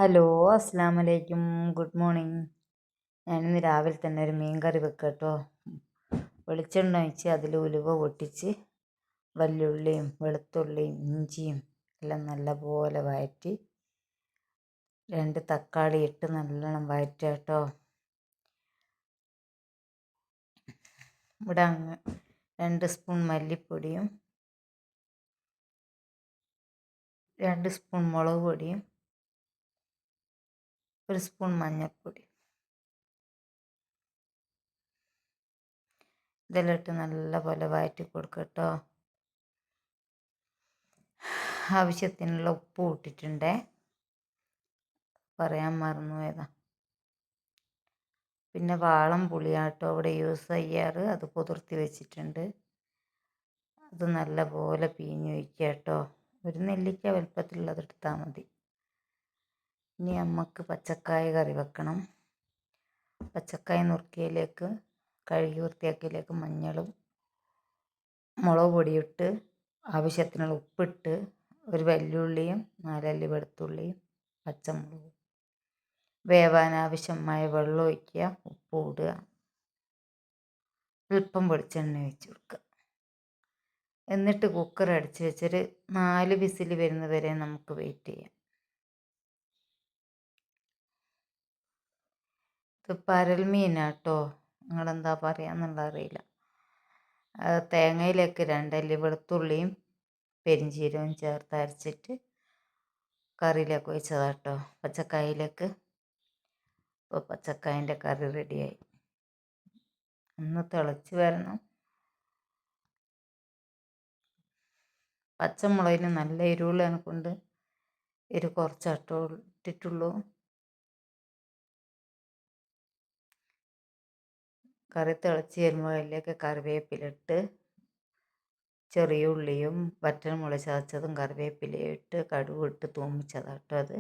Hello, അസ്സാം വലൈക്കും. Good morning. ഞാനിന്ന് രാവിലെ തന്നെ ഒരു മീൻ കറി വെക്കട്ടോ. വെളിച്ചെണ്ണ ഒഴിച്ച് അതിൽ ഉലുവ പൊട്ടിച്ച് വല്യുള്ളിയും വെളുത്തുള്ളിയും ഇഞ്ചിയും എല്ലാം നല്ലപോലെ വഴറ്റി 2 തക്കാളി ഇട്ട് നല്ലോണം വഴറ്റാട്ടോ. ഇവിടെ 2 സ്പൂൺ മല്ലിപ്പൊടിയും 2 സ്പൂൺ മുളക് പൊടിയും 1 സ്പൂൺ മഞ്ഞൾപ്പൊടി ഇതെല്ലാം ഇട്ട് നല്ലപോലെ വഴറ്റി കൊടുക്കട്ടോ. ആവശ്യത്തിനുള്ള ഉപ്പ് ഇട്ടിട്ടുണ്ടേ, പറയാൻ മറന്നുപോയതാ. പിന്നെ വാളം പുളിയാട്ടോ ഇവിടെ യൂസ് ചെയ്യാറ്, അത് കുതിർത്തി വെച്ചിട്ടുണ്ട്. അത് നല്ലപോലെ പിഴിഞ്ഞൊഴിക്കുക കേട്ടോ. ഒരു നെല്ലിക്ക വലുപ്പത്തിലുള്ളത് എടുത്താൽ മതി. ഇനി നമുക്ക് പച്ചക്കായ കറി വെക്കണം. പച്ചക്കായ നുറുക്കിയതിലേക്ക് കഴുകി വൃത്തിയാക്കിയതിലേക്ക് മഞ്ഞളും മുളക് പൊടിയിട്ട് ആവശ്യത്തിനുള്ള ഉപ്പിട്ട് ഒരു വെല്ലുള്ളിയും 4 അല്ലി വെളുത്തുള്ളിയും പച്ചമുളകും വേവാൻ ആവശ്യമായ വെള്ളം ഒഴിക്കുക, ഉപ്പ് ഇടുക, അല്പം വെളിച്ചെണ്ണ ഒഴിച്ച് കൊടുക്കുക. എന്നിട്ട് കുക്കർ അടിച്ച് വെച്ചൊരു 4 വിസിൽ വരുന്നവരെ നമുക്ക് വെയിറ്റ് ചെയ്യാം. ഇത് പരൽ മീനാട്ടോ, നിങ്ങളെന്താ പറയാന്നുള്ള അറിയില്ല. തേങ്ങയിലേക്ക് 2 അല്ലി വെളുത്തുള്ളിയും പെരിഞ്ചീരവും ചേർത്ത് അരച്ചിട്ട് കറിയിലേക്ക് ഒഴിച്ചതാട്ടോ, പച്ചക്കായയിലേക്ക്. ഇപ്പോൾ പച്ചക്കായൻ്റെ കറി റെഡിയായി. ഒന്ന് തിളച്ച് വരണം. പച്ചമുളകിന് നല്ല എരിവുള്ളതിനെ കൊണ്ട് എരിവ് കുറച്ചാട്ടോ ഇട്ടിട്ടുള്ളൂ. കറി തിളച്ച് വരുമ്പോൾ അതിലേക്ക് കറിവേപ്പിലിട്ട് ചെറിയ ഉള്ളിയും വറ്റൽമുളക് ചതച്ചതും കറിവേപ്പിലയും ഇട്ട് കടുക് ഇട്ട് തൂമിച്ചതാട്ടോ അത്.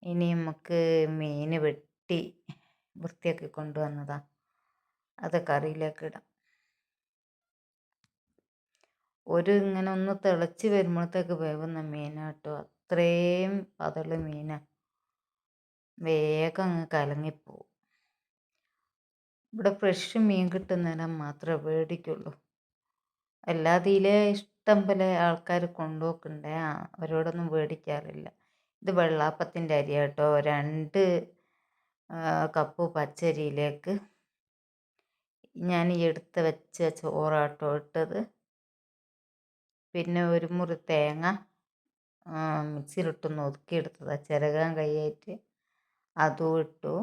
ഇനി നമുക്ക് മീൻ വെട്ടി വൃത്തിയാക്കി കൊണ്ടുവന്നതാ, അത് കറിയിലേക്ക് ഇടാം. ഇങ്ങനെ ഒന്ന് തിളച്ച് വരുമ്പോഴത്തേക്ക് വേവുന്ന മീനാട്ടോ, അത്രയും പതള് മീനാ, വേഗം അങ്ങ് കലങ്ങിപ്പോവും. ഇവിടെ ഫ്രഷ് മീൻ കിട്ടുന്നതിനെ മാത്രമേ മേടിക്കുള്ളൂ. അല്ലാതെ ഇഷ്ടം പോലെ ആൾക്കാർ കൊണ്ടുപോക്കുണ്ടേ, അവരോടൊന്നും മേടിക്കാറില്ല. ഇത് വെള്ളാപ്പത്തിൻ്റെ അരിയാട്ടോ. 2 കപ്പ് പച്ചരിയിലേക്ക് ഞാൻ എടുത്ത് വെച്ച ചോറാട്ടോ ഇട്ടത്. പിന്നെ ഒരു മുറി തേങ്ങ മിക്സിയിലിട്ടൊന്ന് ഒതുക്കിയെടുത്തതാണ്, ചിരകാൻ കൈയായിട്ട്, അതും ഇട്ടു.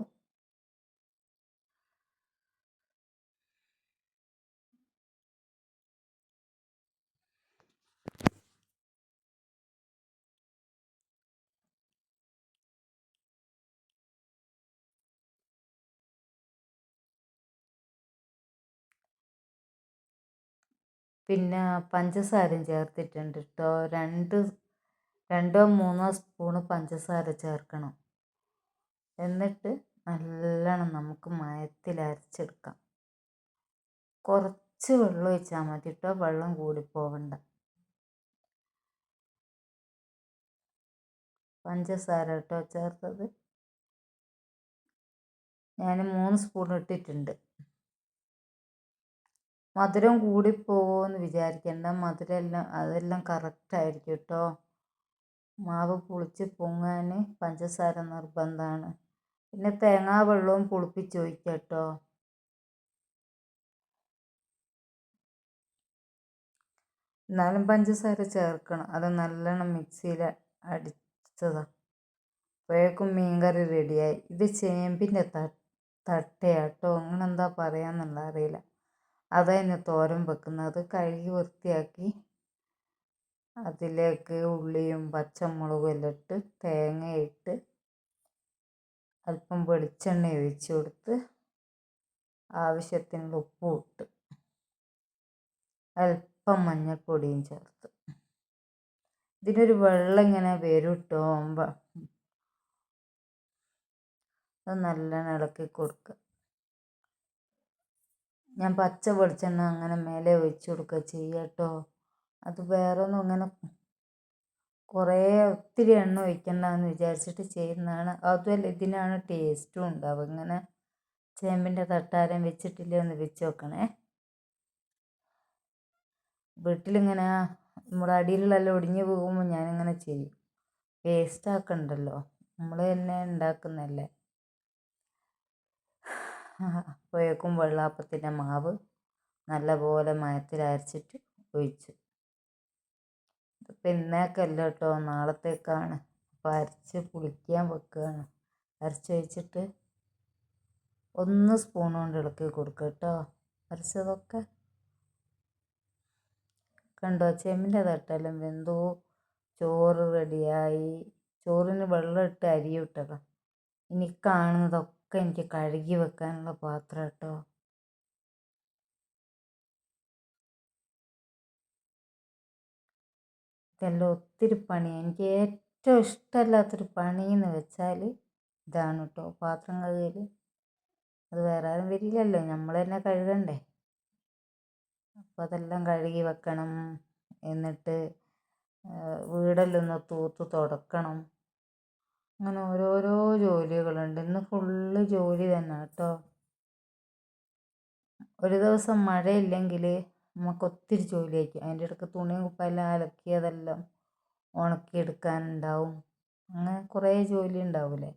പിന്നെ പഞ്ചസാരയും ചേർത്തിട്ടുണ്ട് കേട്ടോ. 2-3 സ്പൂണ് പഞ്ചസാര ചേർക്കണം. എന്നിട്ട് നല്ലോണം നമുക്ക് മയത്തിൽ അരച്ചെടുക്കാം. കുറച്ച് വെള്ളം ഒഴിച്ചാൽ മതി കേട്ടോ, വെള്ളം കൂടി പോവണ്ട. പഞ്ചസാര കേട്ടോ ചേർത്തത്, ഞാൻ 3 സ്പൂൺ ഇട്ടിട്ടുണ്ട്. മധുരം കൂടിപ്പോകുമെന്ന് വിചാരിക്കേണ്ട, മധുരമെല്ലാം അതെല്ലാം കറക്റ്റായിരിക്കും കേട്ടോ. മാവ് പുളിച്ച് പൊങ്ങാൻ പഞ്ചസാര നിർബന്ധമാണ്. പിന്നെ തേങ്ങാ വെള്ളവും പുളിപ്പിച്ച് ഒഴിക്കുക കേട്ടോ. എന്നാലും പഞ്ചസാര ചേർക്കണം. അത് നല്ലോണം മിക്സിയിൽ അടിച്ചതാണ്. അപ്പോഴേക്കും മീൻകറി റെഡിയായി. ഇത് ചേമ്പിൻ്റെ തട്ടയാട്ടോ, നിങ്ങളെന്താ പറയാന്നുള്ള അറിയില്ല. അതായിരുന്നു തോരൻ വെക്കുന്നത്. കഴുകി വൃത്തിയാക്കി അതിലേക്ക് ഉള്ളിയും പച്ചമുളകും എല്ലാം ഇട്ട് തേങ്ങയിട്ട് അല്പം വെളിച്ചെണ്ണ ഒഴിച്ച് കൊടുത്ത് ആവശ്യത്തിനുള്ള ഉപ്പും ഇട്ട് അല്പം മഞ്ഞൾപ്പൊടിയും ചേർത്ത് ഇതിനൊരു വെള്ളം ഇങ്ങനെ വരും കേട്ടോ. അത് നല്ലോണം ഇളക്കി കൊടുക്കുക. ഞാൻ പച്ച വെളിച്ചെണ്ണ അങ്ങനെ മേലെ ഒഴിച്ച് കൊടുക്കുക ചെയ്യുക കേട്ടോ. അത് വേറെ ഒന്നും അങ്ങനെ കുറേ ഒത്തിരി എണ്ണ ഒഴിക്കണ്ടെന്ന് വിചാരിച്ചിട്ട് ചെയ്യുന്നതാണ്. അതുമല്ല ഇതിനാണ് ടേസ്റ്റും ഉണ്ടാവുക. ഇങ്ങനെ ചേമ്പിൻ്റെ തട്ടാരം വെച്ചിട്ടില്ലേ ഒന്ന് വെച്ച് നോക്കണേ. വീട്ടിലിങ്ങനെ നമ്മുടെ അടിയിലെല്ലാം ഒടിഞ്ഞു പോകുമ്പോൾ ഞാനിങ്ങനെ ചെയ്യും. വേസ്റ്റ് ആക്കണ്ടല്ലോ, നമ്മൾ തന്നെ ഉണ്ടാക്കുന്നതല്ലേ. അപ്പോഴേക്കും വെള്ളാപ്പത്തിൻ്റെ മാവ് നല്ലപോലെ മയത്തിൽ അരച്ചിട്ട് ഒഴിച്ചു. ഇപ്പം ഇന്നേക്കല്ല കേട്ടോ, നാളത്തേക്കാണ്. അപ്പോൾ അരച്ച് പുളിക്കാൻ വെക്കുകയാണ്. അരച്ചൊഴിച്ചിട്ട് 1 സ്പൂൺ കൊണ്ട് ഇളക്കി കൊടുക്കുക കേട്ടോ. അരച്ചതൊക്കെ കണ്ടോ, ചെമ്പിൻ്റെ തട്ടെല്ലാം വെന്തോ, ചോറ് റെഡിയായി. ചോറിന് വെള്ളം ഇട്ട് അരി ഇട്ടതാണ്. ഇനി കാണുന്നതൊക്കെ എനിക്ക് കഴുകി വെക്കാനുള്ള പാത്രം കേട്ടോ. ഇതെല്ലാം ഒത്തിരി പണിയാണ്. എനിക്ക് ഏറ്റവും ഇഷ്ടമല്ലാത്തൊരു പണിയെന്ന് വെച്ചാൽ ഇതാണ് കേട്ടോ, പാത്രം കഴുകൽ. അത് വേറെ ആരും വരില്ലല്ലോ, നമ്മൾ തന്നെ കഴുകണ്ടേ. അപ്പോൾ അതെല്ലാം കഴുകി വെക്കണം. എന്നിട്ട് വീടെല്ലാം ഒന്ന് തൂത്ത് തുടക്കണം. അങ്ങനെ ഓരോരോ ജോലികളുണ്ട്. ഇന്ന് ഫുള്ള് ജോലി തന്നെ കേട്ടോ. ഒരു ദിവസം മഴയില്ലെങ്കിൽ നമുക്ക് ഒത്തിരി ജോലിയായിരിക്കും. അതിൻ്റെ ഇടയ്ക്ക് തുണിയും കുപ്പായെല്ലാം അലക്കിയതെല്ലാം ഉണക്കിയെടുക്കാനുണ്ടാവും. അങ്ങനെ കുറേ ജോലി ഉണ്ടാവില്ലേ.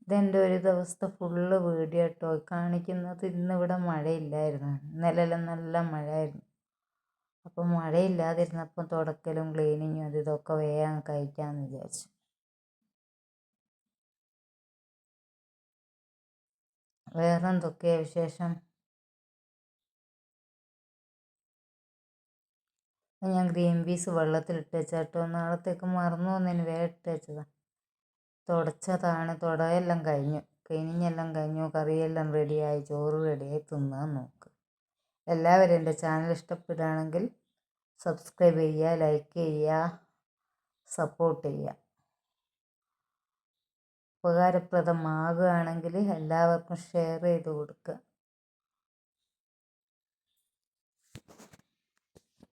ഇതെൻ്റെ ഒരു ദിവസത്തെ ഫുള്ള് വീഡിയോ കേട്ടോ കാണിക്കുന്നത്. ഇന്നിവിടെ മഴയില്ലായിരുന്നു. ഇന്നലെല്ലാം നല്ല മഴയായിരുന്നു. അപ്പം മഴയില്ലാതിരുന്നപ്പം തുടക്കലും ക്ലീനിങ്ങും അത് ഇതൊക്കെ വേഗം കഴിക്കാമെന്ന് വിചാരിച്ചു. വേറെ എന്തൊക്കെയാണ് വിശേഷം? ഞാൻ ഗ്രീൻ പീസ് വെള്ളത്തിലിട്ട് വെച്ചാട്ടോ, നാളത്തേക്ക് മറന്നു വന്നതിന് വേഗം ഇട്ട് വെച്ചതാണ്. തുടച്ചതാണ്, തുടയെല്ലാം കഴിഞ്ഞു, ക്ലീനിങ് എല്ലാം കഴിഞ്ഞു, കറിയെല്ലാം റെഡിയായി, ചോറ് റെഡിയായി, തിന്നാൻ നോക്ക്. എല്ലാവരും എൻ്റെ ചാനൽ ഇഷ്ടപ്പെടുകയാണെങ്കിൽ സബ്സ്ക്രൈബ് ചെയ്യുക, ലൈക്ക് ചെയ്യുക, സപ്പോർട്ട് ചെയ്യുക. ഉപകാരപ്രദമാകുകയാണെങ്കിൽ എല്ലാവർക്കും ഷെയർ ചെയ്ത് കൊടുക്കുക.